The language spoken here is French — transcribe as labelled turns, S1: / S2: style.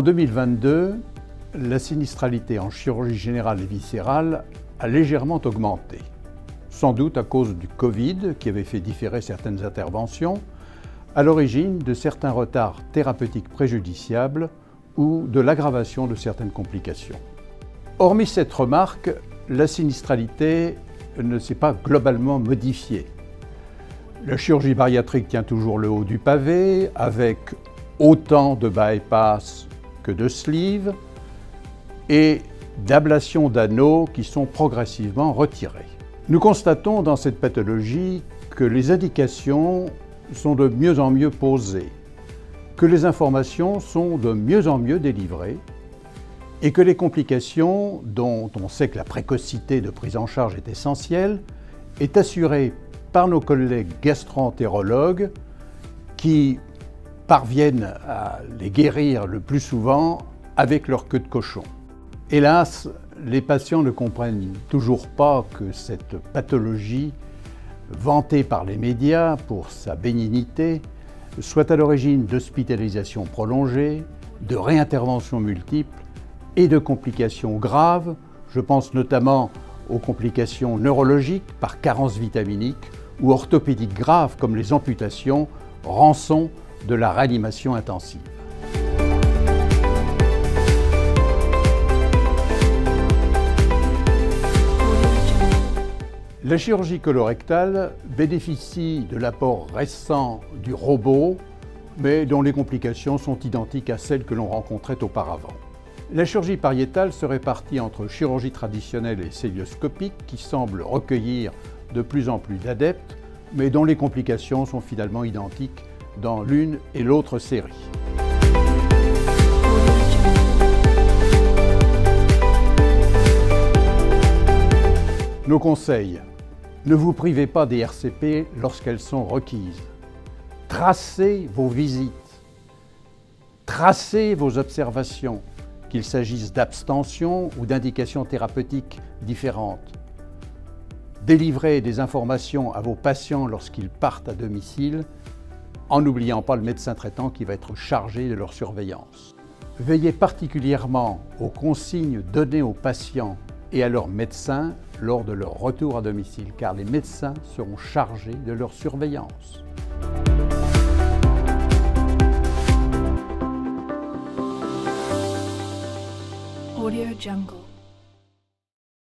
S1: En 2022, la sinistralité en chirurgie générale et viscérale a légèrement augmenté, sans doute à cause du Covid qui avait fait différer certaines interventions, à l'origine de certains retards thérapeutiques préjudiciables ou de l'aggravation de certaines complications. Hormis cette remarque, la sinistralité ne s'est pas globalement modifiée. La chirurgie bariatrique tient toujours le haut du pavé, avec autant de bypass que de sleeves et d'ablations d'anneaux qui sont progressivement retirées. Nous constatons dans cette pathologie que les indications sont de mieux en mieux posées, que les informations sont de mieux en mieux délivrées et que les complications, dont on sait que la précocité de prise en charge est essentielle, est assurée par nos collègues gastro-entérologues qui parviennent à les guérir le plus souvent avec leur queue de cochon. Hélas, les patients ne comprennent toujours pas que cette pathologie, vantée par les médias pour sa bénignité, soit à l'origine d'hospitalisations prolongées, de réinterventions multiples et de complications graves. Je pense notamment aux complications neurologiques par carence vitaminique ou orthopédiques graves comme les amputations, rançon de la réanimation intensive. La chirurgie colorectale bénéficie de l'apport récent du robot, mais dont les complications sont identiques à celles que l'on rencontrait auparavant. La chirurgie pariétale se répartit entre chirurgie traditionnelle et cœlioscopique qui semble recueillir de plus en plus d'adeptes, mais dont les complications sont finalement identiques dans l'une et l'autre série. Nos conseils: ne vous privez pas des RCP lorsqu'elles sont requises. Tracez vos visites. Tracez vos observations, qu'il s'agisse d'abstention ou d'indications thérapeutiques différentes. Délivrez des informations à vos patients lorsqu'ils partent à domicile, en n'oubliant pas le médecin traitant qui va être chargé de leur surveillance. Veillez particulièrement aux consignes données aux patients et à leurs médecins lors de leur retour à domicile, car les médecins seront chargés de leur surveillance.
S2: Audio Jungle.